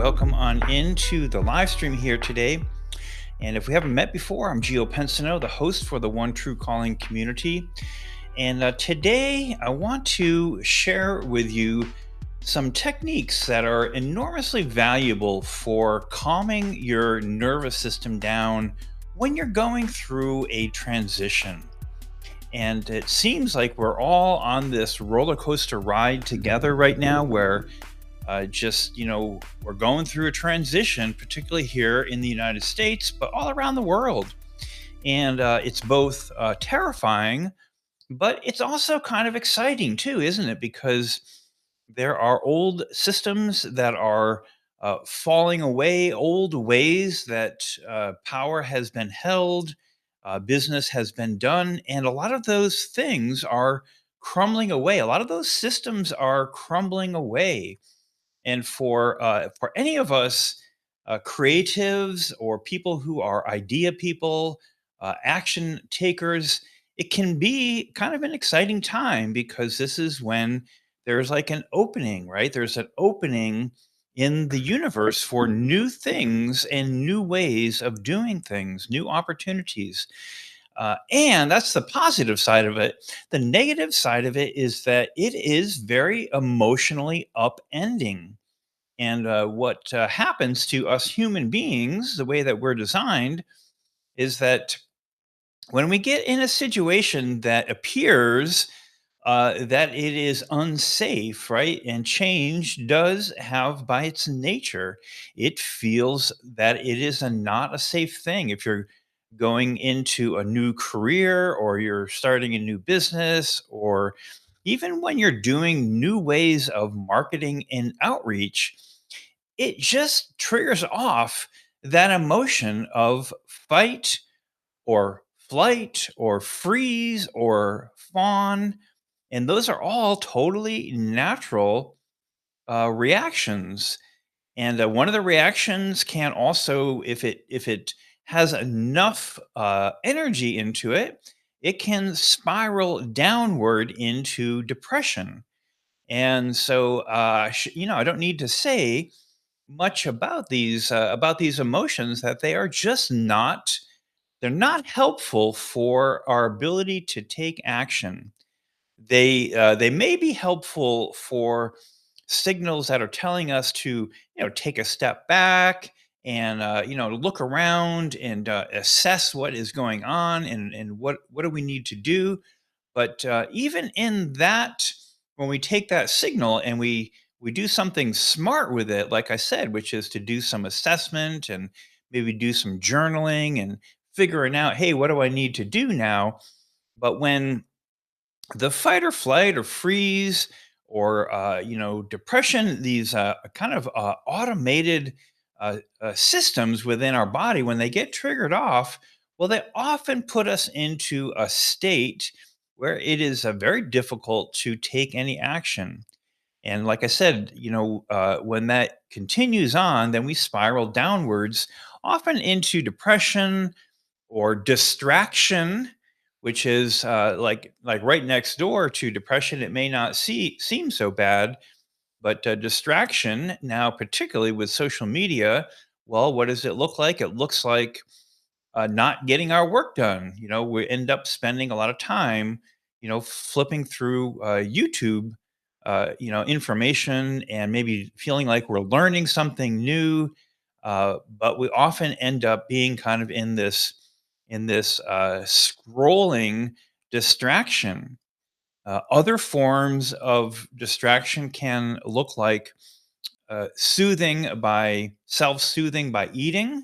Welcome on into the live stream here today. And if we haven't met before, I'm Gio Pensino, the host for the One True Calling community. And today I want to share with you some techniques that are enormously valuable for calming your nervous system down when you're going through a transition. And it seems like we're all on this roller coaster ride together right now where we're going through a transition, particularly here in the United States, but all around the world. And it's both terrifying, but it's also kind of exciting too, isn't it? Because there are old systems that are falling away, old ways that power has been held, business has been done, and a lot of those things are crumbling away. A lot of those systems are crumbling away, and for any of us, creatives or people who are idea people, action takers, it can be kind of an exciting time because this is when there's like an opening, right? There's an opening in the universe for new things and new ways of doing things, new opportunities. And that's the positive side of it. The negative side of it is that it is very emotionally upending. And what happens to us human beings, the way that we're designed, is that when we get in a situation that appears that it is unsafe, right? And change does have, by its nature, it feels that it is not a safe thing. If you're going into a new career or you're starting a new business, or even when you're doing new ways of marketing and outreach, it just triggers off that emotion of fight or flight or freeze or fawn. And those are all totally natural reactions. And one of the reactions can also, if it has enough energy into it, it can spiral downward into depression. And so, I don't need to say much about these emotions, that they are just not, they're not helpful for our ability to take action. They may be helpful for signals that are telling us to, take a step back and look around and assess what is going on, and what do we need to do. But even in that, when we take that signal and we do something smart with it, like I said, which is to do some assessment and maybe do some journaling and figuring out, hey, what do I need to do now? But when the fight or flight or freeze or depression, these kind of automated systems within our body, when they get triggered off, well, they often put us into a state where it is very difficult to take any action. And like I said, when that continues on, then we spiral downwards, often into depression or distraction, which is like right next door to depression. It may not seem so bad, but distraction now, particularly with social media, well, what does it look like? It looks like not getting our work done. We end up spending a lot of time, flipping through YouTube, information, and maybe feeling like we're learning something new. But we often end up being kind of in this scrolling distraction. Other forms of distraction can look like self-soothing by eating.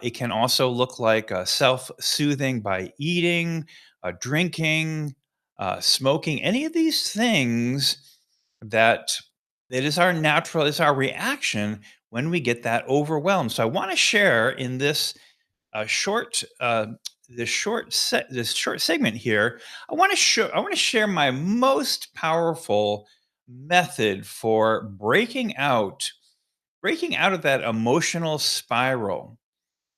It can also look like self-soothing by eating, drinking, smoking. Any of these things that it is our natural, is our reaction when we get that overwhelmed. So I want to share in this short segment here. I want to share my most powerful method for breaking out of that emotional spiral.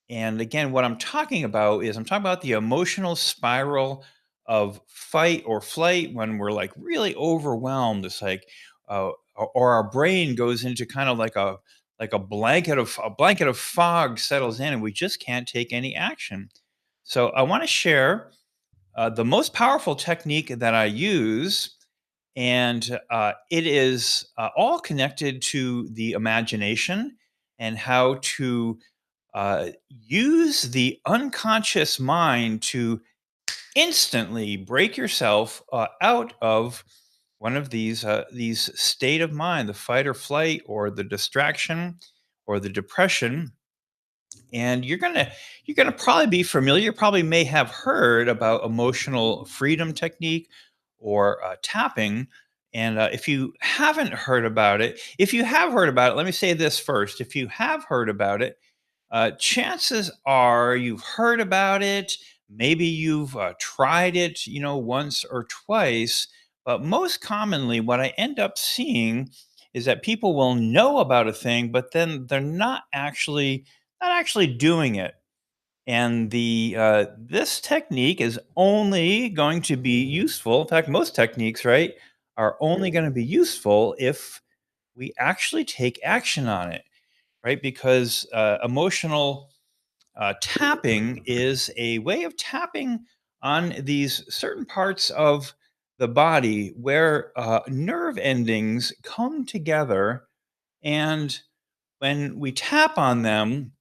And again, what I'm talking about the emotional spiral of fight or flight, when we're like really overwhelmed. It's like, or our brain goes into kind of like a blanket of fog settles in, and we just can't take any action. So I want to share the most powerful technique that I use, and it is all connected to the imagination and how to use the unconscious mind to instantly break yourself out of one of these state of mind, the fight or flight, or the distraction, or the depression. And you're gonna probably be familiar. You probably may have heard about emotional freedom technique or tapping. And if you haven't heard about it, if you have heard about it, let me say this first. If you have heard about it, chances are you've heard about it. Maybe you've tried it, once or twice. But most commonly, what I end up seeing is that people will know about a thing, but then they're not actually doing it. And the this technique is only going to be useful. In fact, most techniques, right, are only going to be useful if we actually take action on it, right? Because emotional tapping is a way of tapping on these certain parts of the body where nerve endings come together. And when we tap on them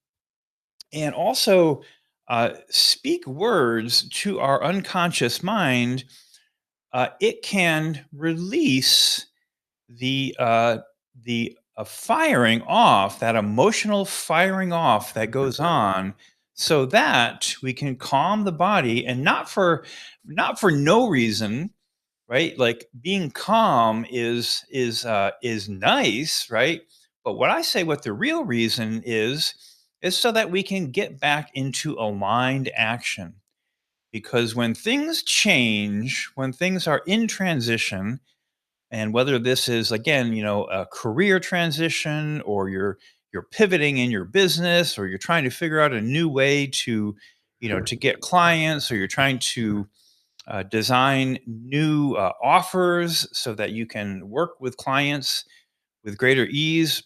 and also speak words to our unconscious mind, it can release the firing off, that emotional firing off that goes on, so that we can calm the body, and not for no reason, right? Like, being calm is nice, right? But what the real reason is so that we can get back into aligned action. Because when things change, when things are in transition, and whether this is, again, a career transition, or you're pivoting in your business, or you're trying to figure out a new way to get clients, or you're trying to design new offers so that you can work with clients with greater ease.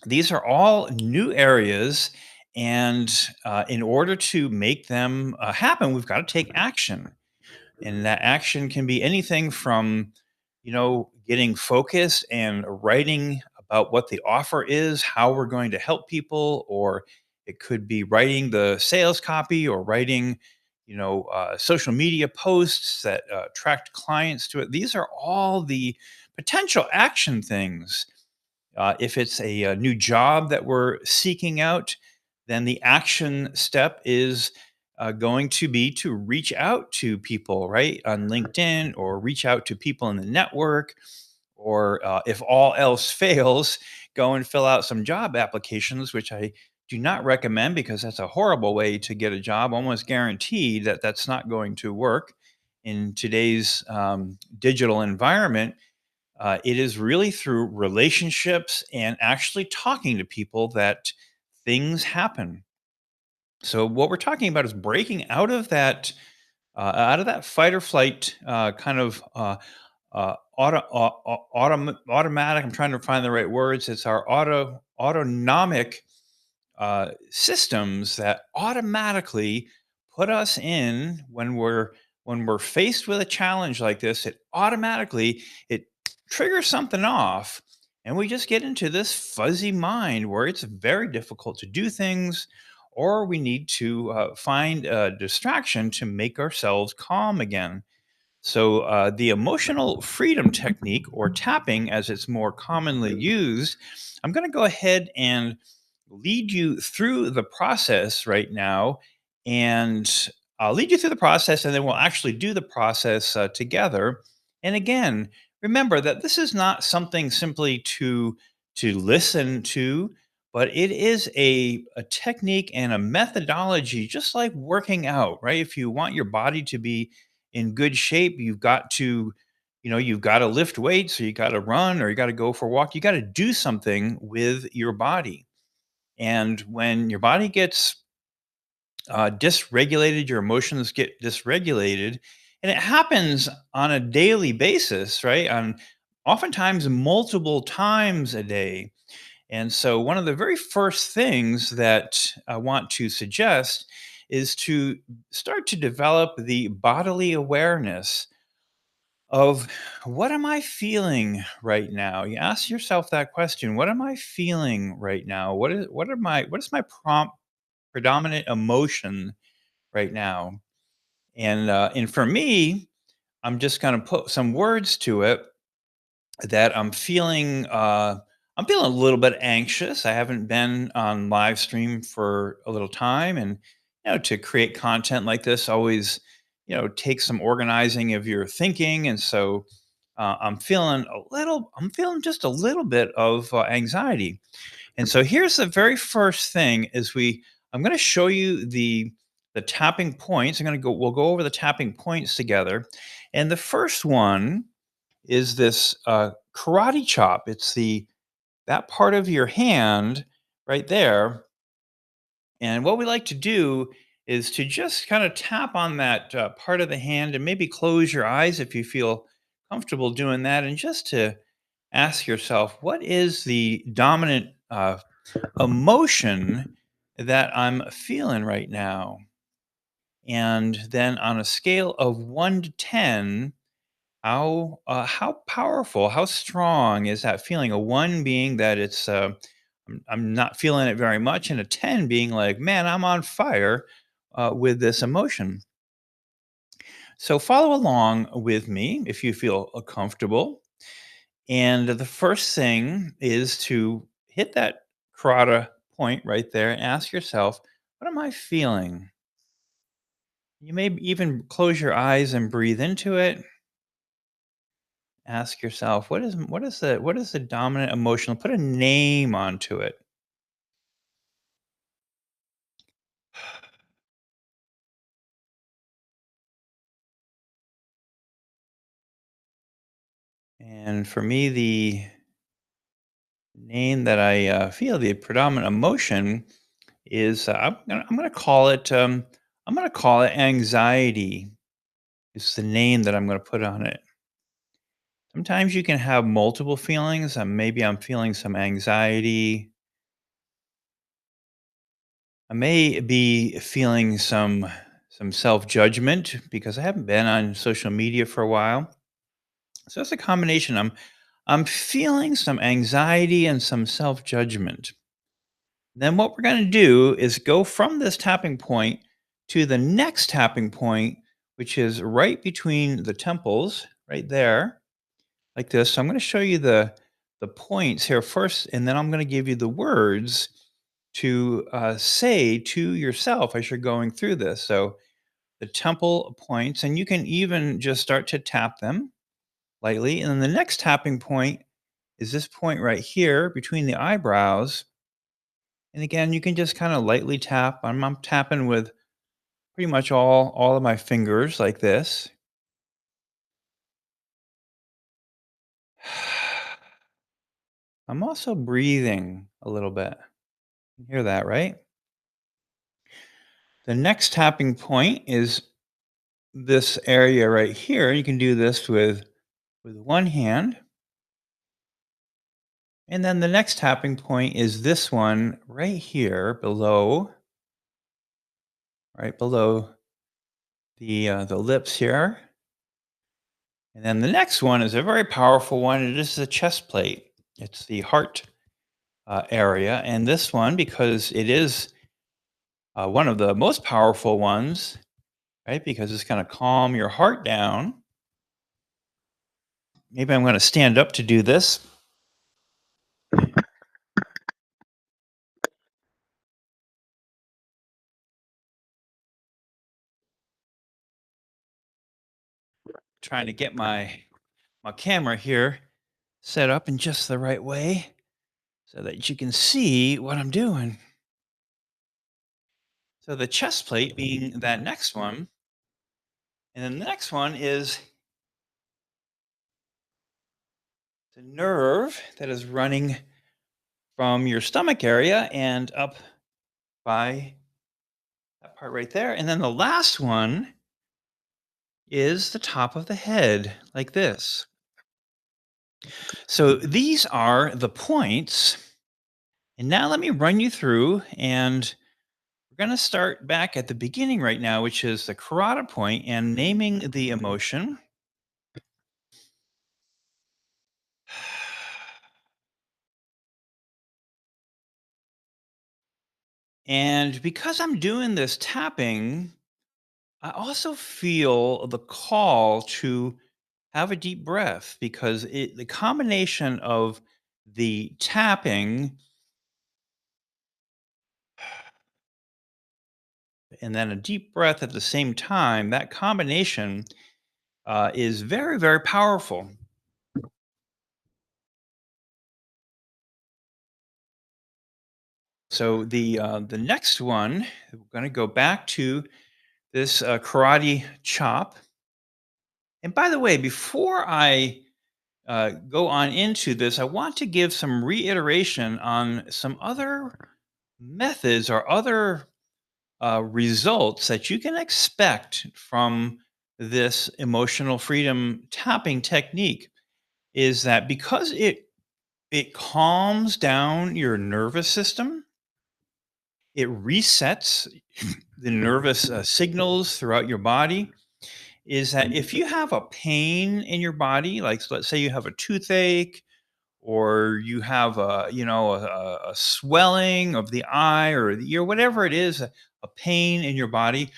These are all new areas. And in order to make them happen, we've got to take action. And that action can be anything from, getting focused and writing about what the offer is, how we're going to help people, or it could be writing the sales copy, or writing, social media posts that attract clients to it. These are all the potential action things. If it's a new job that we're seeking out, then the action step is going to be to reach out to people, right, on LinkedIn, or reach out to people in the network, or if all else fails, go and fill out some job applications, which I do not recommend, because that's a horrible way to get a job. Almost guaranteed that that's not going to work in today's digital environment. It is really through relationships and actually talking to people that things happen. So what we're talking about is breaking out of that fight or flight kind of automatic. I'm trying to find the right words. It's our autonomic systems that automatically put us in when we're faced with a challenge like this. It triggers something off, and we just get into this fuzzy mind where it's very difficult to do things, or we need to find a distraction to make ourselves calm again. So, the emotional freedom technique, or tapping as it's more commonly used, I'm going to go ahead and lead you through the process right now. And I'll lead you through the process, and then we'll actually do the process together. And again, remember that this is not something simply to listen to, but it is a technique and a methodology, just like working out, right? If you want your body to be in good shape, you've got to lift weights, or you got to run, or you got to go for a walk. You got to do something with your body. And when your body gets dysregulated, your emotions get dysregulated, and it happens on a daily basis, right? On oftentimes multiple times a day. And so, one of the very first things that I want to suggest is to start to develop the bodily awareness of what am I feeling right now? You ask yourself that question. What am I feeling right now? What is my predominant emotion right now? And for me, I'm just going to put some words to it that I'm feeling a little bit anxious. I haven't been on live stream for a little time, and to create content like this always takes some organizing of your thinking. And so I'm feeling just a little bit of anxiety. And so here's the very first thing: is we I'm going to show you the tapping points. We'll go over the tapping points together, and the first one is this karate chop. It's the that part of your hand right there. And what we like to do is to just kind of tap on that part of the hand and maybe close your eyes if you feel comfortable doing that. And just to ask yourself, what is the dominant emotion that I'm feeling right now? And then on a scale of 1 to 10, how powerful, how strong is that feeling? A 1 being that I'm not feeling it very much, and a 10 being like, man, I'm on fire with this emotion. So follow along with me if you feel comfortable. And the first thing is to hit that karate point right there and ask yourself, what am I feeling? You may even close your eyes and breathe into it. Ask yourself, what is the dominant emotional, put a name onto it. And for me, the name that I feel, the predominant emotion, is I'm gonna call it anxiety. Is the name that I'm gonna put on it. Sometimes you can have multiple feelings. Maybe I'm feeling some anxiety. I may be feeling some self judgment because I haven't been on social media for a while. So it's a combination. I'm feeling some anxiety and some self judgment. Then what we're going to do is go from this tapping point to the next tapping point, which is right between the temples, right there, like this. So I'm going to show you the points here first, and then I'm going to give you the words to say to yourself as you're going through this. So the temple points, and you can even just start to tap them lightly. And then the next tapping point is this point right here between the eyebrows. And again, you can just kind of lightly tap. I'm tapping with pretty much all of my fingers like this. I'm also breathing a little bit. You hear that, right? The next tapping point is this area right here. You can do this with one hand. And then the next tapping point is this one right here below, right below the lips here. And then the next one is a very powerful one. It is the chest plate. It's the heart area. And this one, because it is one of the most powerful ones, right? Because it's going to calm your heart down. Maybe I'm going to stand up to do this. Trying to get my camera here set up in just the right way so that you can see what I'm doing. So the chest plate being that next one, and then the next one is the nerve that is running from your stomach area and up by that part right there. And then the last one is the top of the head, like this. So these are the points And now let me run you through, and we're going to start back at the beginning right now, which is the carotid point and naming the emotion. And because I'm doing this tapping, I also feel the call to have a deep breath because the combination of the tapping and then a deep breath at the same time, that combination is very, very powerful. So the next one, we're going to go back to this karate chop. And by the way, before I go on into this, I want to give some reiteration on some other methods or other results that you can expect from this emotional freedom tapping technique. Is that because it calms down your nervous system, it resets the nervous signals throughout your body. Is that if you have a pain in your body, like let's say you have a toothache, or you have a swelling of the eye or the ear, whatever it is, a pain in your body,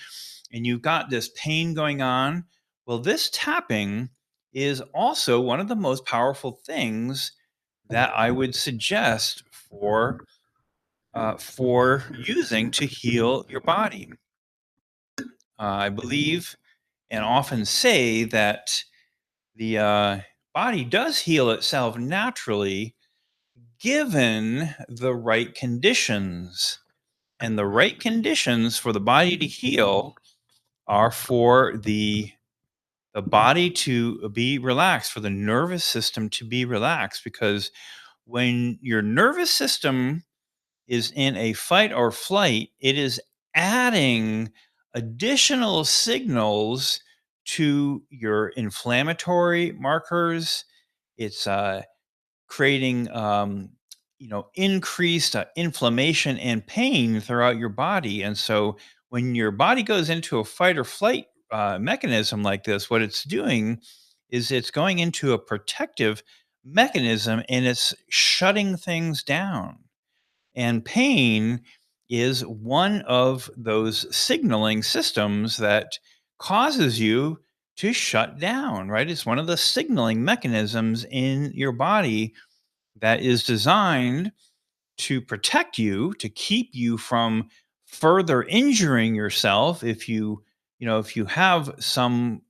and you've got this pain going on, well, this tapping is also one of the most powerful things that I would suggest for using to heal your body. I believe and often say that the body does heal itself naturally given the right conditions. And the right conditions for the body to heal are for the body to be relaxed, for the nervous system to be relaxed. Because when your nervous system is in a fight or flight, it is adding additional signals to your inflammatory markers. It's creating increased inflammation and pain throughout your body. And so when your body goes into a fight or flight mechanism like this, what it's doing is it's going into a protective mechanism and it's shutting things down. And pain is one of those signaling systems that causes you to shut down, right? It's one of the signaling mechanisms in your body that is designed to protect you, to keep you from further injuring yourself if you have something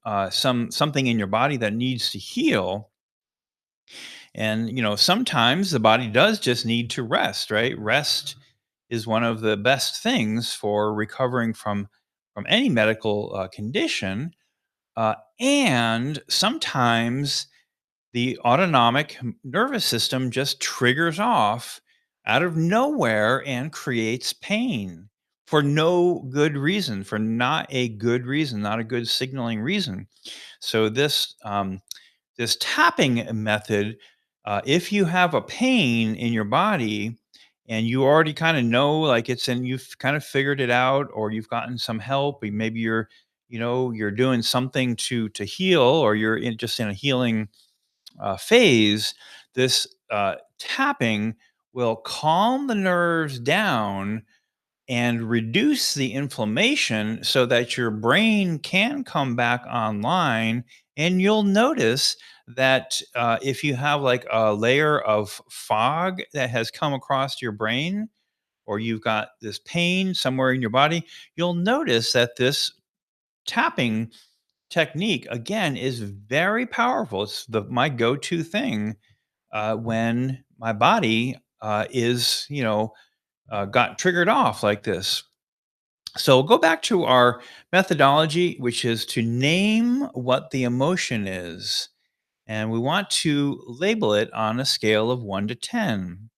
in your body that needs to heal. And sometimes the body does just need to rest, right? Rest is one of the best things for recovering from any medical condition. And sometimes the autonomic nervous system just triggers off out of nowhere and creates pain for no good reason, for not a good reason, not a good signaling reason. So this tapping method, if you have a pain in your body and you already kind of know, like it's and you've kind of figured it out, or you've gotten some help, maybe you're doing something to heal, or just in a healing phase, this tapping will calm the nerves down and reduce the inflammation so that your brain can come back online. And you'll notice that if you have like a layer of fog that has come across your brain, or you've got this pain somewhere in your body, you'll notice that this tapping technique again is very powerful. It's my go-to thing when my body is got triggered off like this. So we'll go back to our methodology, which is to name what the emotion is, and we want to label it on a scale of 1 to 10.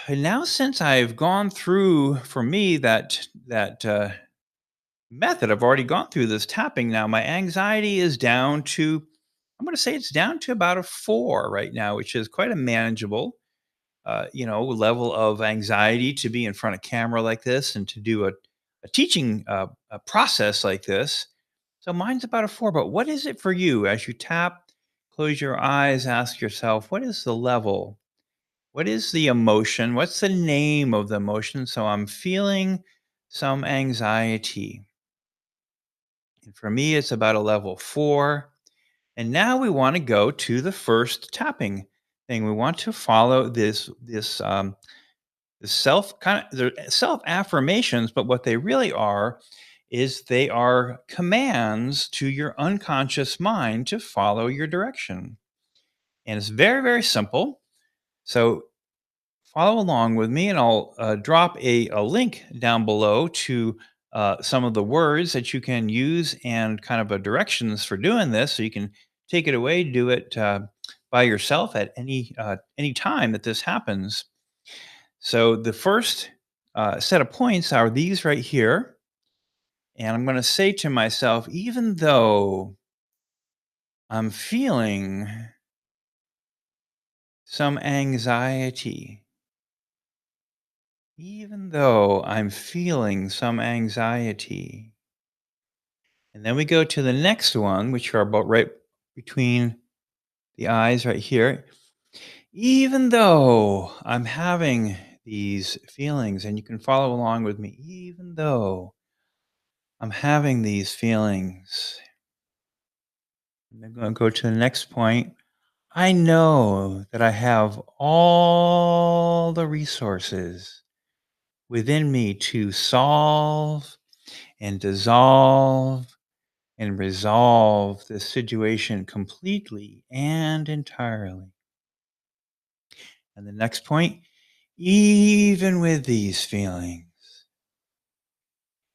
And now, since I've gone through, for me, that method, I've already gone through this tapping. Now my anxiety is down to, I'm going to say it's down to about a 4 right now, which is quite a manageable. level of anxiety to be in front of camera like this and to do a teaching a process like this. So mine's about a 4, but what is it for you as you tap, close your eyes, ask yourself, what is the level? What is the emotion? What's the name of the emotion? So I'm feeling some anxiety. And for me, it's about a level 4. And now we want to go to the first tapping thing. We want to follow this the they're self affirmations, but what they really are is they are commands to your unconscious mind to follow your direction. And it's very, very simple. So follow along with me, and I'll drop a link down below to some of the words that you can use and kind of a directions for doing this, so you can take it away, do it by yourself at any time that this happens. So the first set of points are these right here, and I'm going to say to myself, even though I'm feeling some anxiety, even though I'm feeling some anxiety. And then we go to the next one, which are about right between the eyes right here. Even though I'm having these feelings, and you can follow along with me, even though I'm having these feelings, and then going to go to the next point. I know that I have all the resources within me to solve and dissolve and resolve this situation completely and entirely. And the next point, even with these feelings,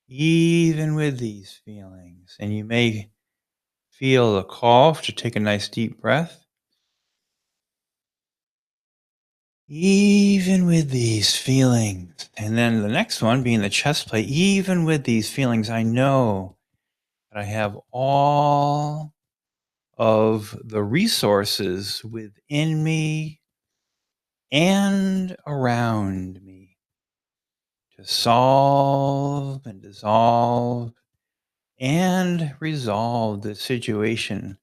even with these feelings, and you may feel a call to take a nice deep breath. Even with these feelings. And then the next one being the chest plate, even with these feelings, I know that I have all of the resources within me and around me to solve and dissolve and resolve the situation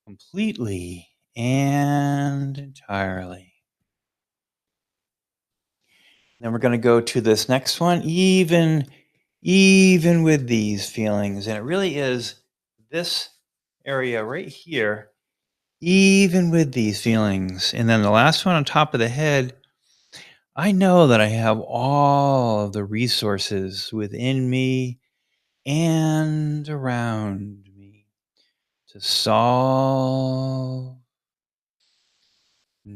completely and entirely. Then we're going to go to this next one, even with these feelings. And it really is this area right here, even with these feelings. And then the last one on top of the head, I know that I have all of the resources within me and around me to solve,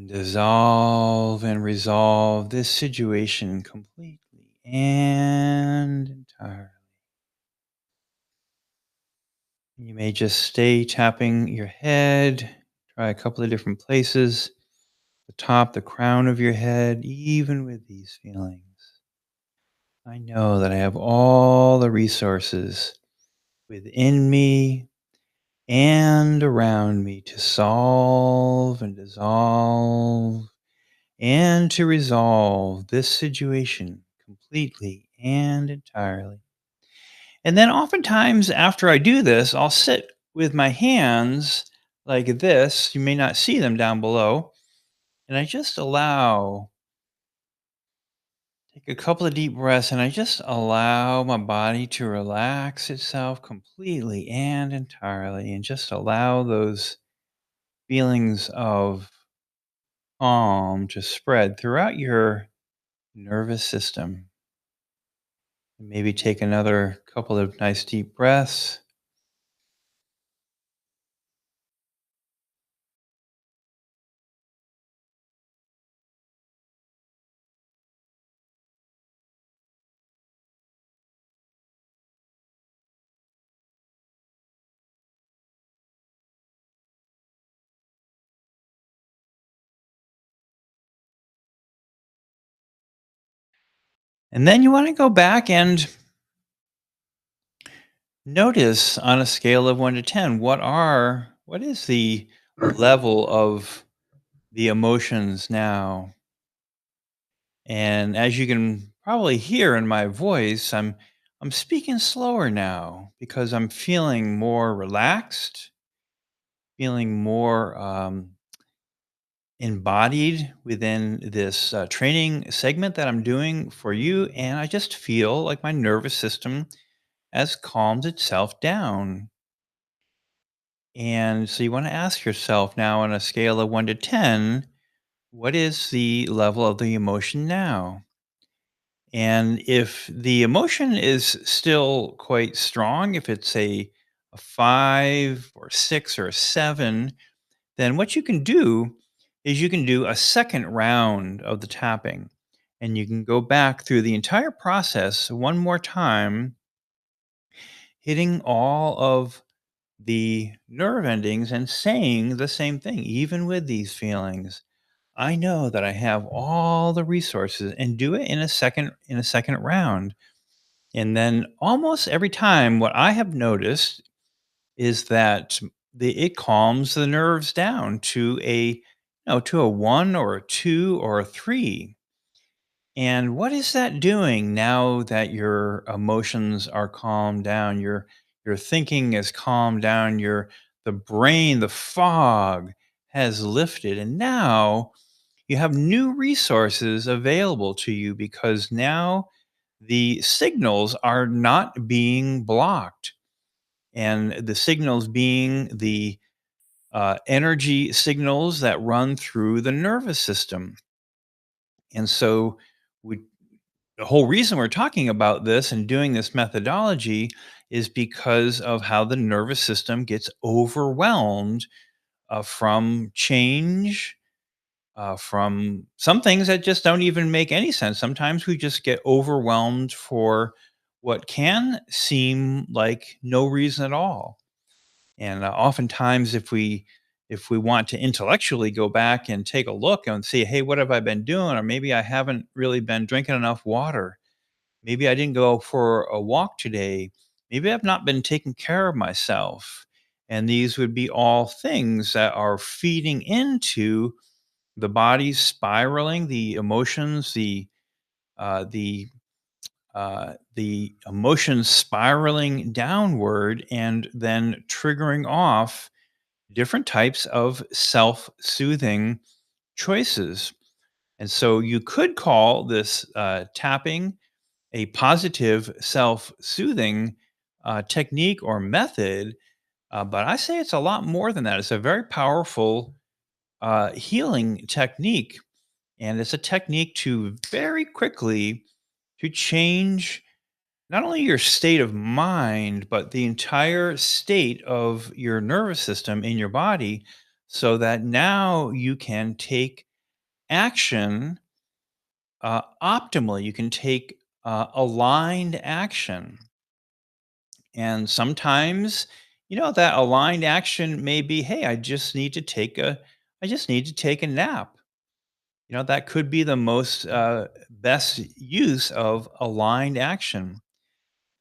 dissolve, and resolve this situation completely and entirely. You may just stay tapping your head, try a couple of different places, the top, the crown of your head, even with these feelings. I know that I have all the resources within me and around me to solve and dissolve and to resolve this situation completely and entirely. And then oftentimes after I do this, I'll sit with my hands like this. You may not see them down below. And I just take a couple of deep breaths, and I just allow my body to relax itself completely and entirely, and just allow those feelings of calm to spread throughout your nervous system. And maybe take another couple of nice deep breaths. And then you want to go back and notice on a scale of 1 to 10, what is the level of the emotions now. And as you can probably hear in my voice, I'm speaking slower now because I'm feeling more relaxed, feeling more embodied within this training segment that I'm doing for you. And I just feel like my nervous system has calmed itself down. And so you want to ask yourself now on a scale of 1 to 10, what is the level of the emotion now? And if the emotion is still quite strong, if it's a 5 or 6 or a 7, then what you can do is you can do a second round of the tapping. And you can go back through the entire process one more time, hitting all of the nerve endings and saying the same thing, even with these feelings. I know that I have all the resources, and do it in a second round. And then almost every time, what I have noticed is that it calms the nerves down to to a 1 or a 2 or a 3. And what is that doing now that your emotions are calmed down? Your thinking is calmed down, the brain, the fog has lifted, and now you have new resources available to you because now the signals are not being blocked. And the signals being the energy signals that run through the nervous system. And so, we, the whole reason we're talking about this and doing this methodology is because of how the nervous system gets overwhelmed from change, from some things that just don't even make any sense. Sometimes we just get overwhelmed for what can seem like no reason at all. And oftentimes, if we want to intellectually go back and take a look and see, hey, what have I been doing? Or maybe I haven't really been drinking enough water. Maybe I didn't go for a walk today. Maybe I've not been taking care of myself. And these would be all things that are feeding into the body's spiraling, the emotions, uh, the the emotions spiraling downward, and then triggering off different types of self-soothing choices. And so you could call this tapping a positive self-soothing technique or method, but I say it's a lot more than that. It's a very powerful healing technique. And it's a technique to very quickly to change not only your state of mind, but the entire state of your nervous system in your body so that now you can take action optimally. You can take aligned action. And sometimes, that aligned action may be, hey, I just need to take a nap. That could be the most best use of aligned action.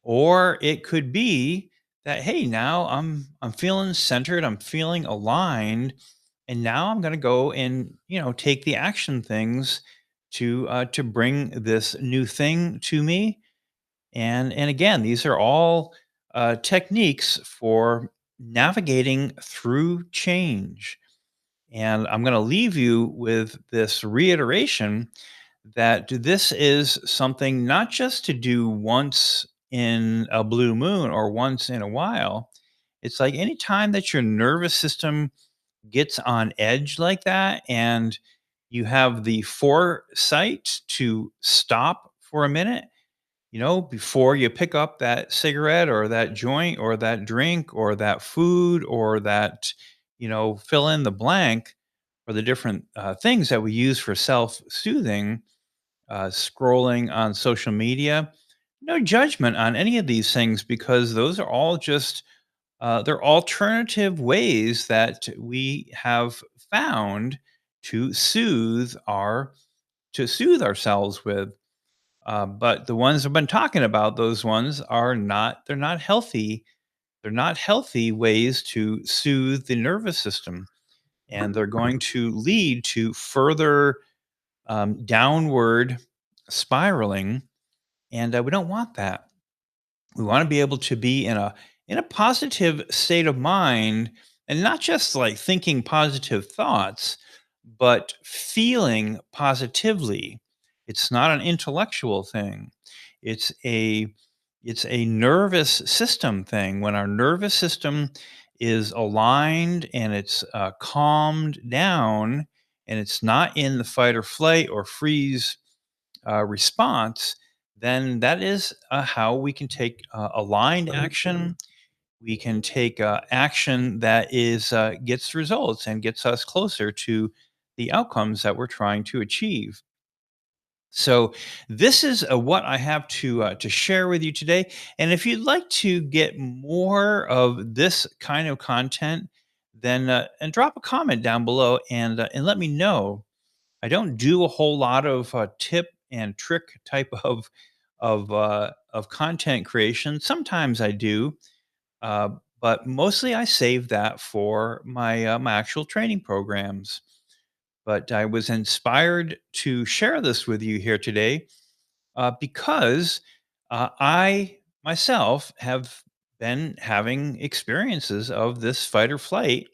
Or it could be that, hey, now I'm feeling centered, I'm feeling aligned, and now I'm going to go and take the action things to bring this new thing to me. And again, these are all techniques for navigating through change. And I'm going to leave you with this reiteration that this is something not just to do once in a blue moon or once in a while. It's like anytime that your nervous system gets on edge like that and you have the foresight to stop for a minute, before you pick up that cigarette or that joint or that drink or that food or that, fill in the blank or the different things that we use for self soothing, scrolling on social media. No judgment on any of these things because those are all just they're alternative ways that we have found to soothe ourselves with. But the ones I've been talking about, those ones are not. They're not healthy. They're not healthy ways to soothe the nervous system. and they're going to lead to further downward spiraling, and we don't want that. We want to be able to be in a positive state of mind, and not just like thinking positive thoughts, but feeling positively. It's not an intellectual thing. It's a it's a nervous system thing. When our nervous system is aligned and it's calmed down, and it's not in the fight or flight or freeze response, then that is how we can take aligned action. We can take action that is gets results and gets us closer to the outcomes that we're trying to achieve. So this is what I have to share with you today. And if you'd like to get more of this kind of content, then and drop a comment down below and let me know. I don't do a whole lot of tip and trick type of content creation. Sometimes I do, uh, but mostly I save that for my actual training programs. But I was inspired to share this with you here today because I myself have been having experiences of this fight or flight,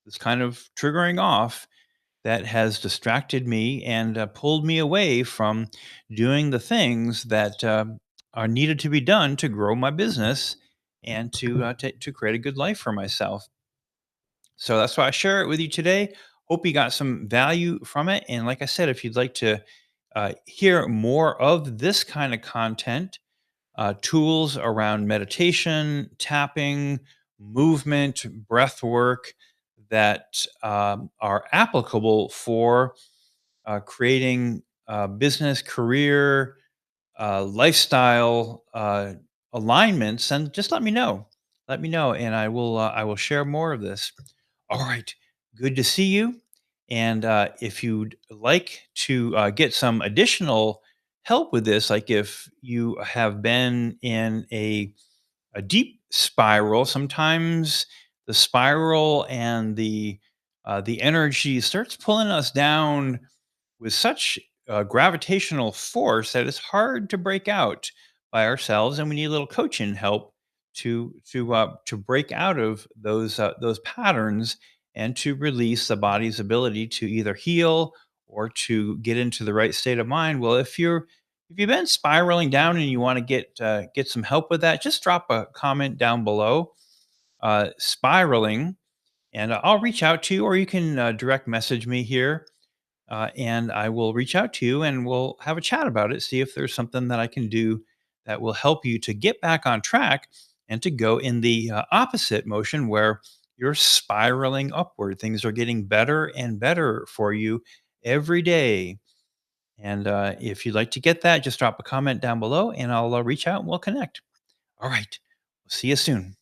this kind of triggering off that has distracted me and pulled me away from doing the things that are needed to be done to grow my business and to create a good life for myself. So that's why I share it with you today. Hope you got some value from it. And like I said, if you'd like to hear more of this kind of content, tools around meditation, tapping, movement, breath work that are applicable for creating business, career, lifestyle alignments, and just let me know. Let me know, and I will share more of this. All right, good to see you. And if you'd like to get some additional help with this, like if you have been in a deep spiral, sometimes the spiral and the energy starts pulling us down with such gravitational force that it's hard to break out by ourselves, and we need a little coaching help to break out of those patterns and to release the body's ability to either heal or to get into the right state of mind. Well, if you've been spiraling down and you want to get some help with that, just drop a comment down below. Spiraling, and I'll reach out to you, or you can direct message me here and I will reach out to you and we'll have a chat about it, see if there's something that I can do that will help you to get back on track and to go in the opposite motion where you're spiraling upward. Things are getting better and better for you every day. And if you'd like to get that, just drop a comment down below and I'll reach out and we'll connect. All right. See you soon.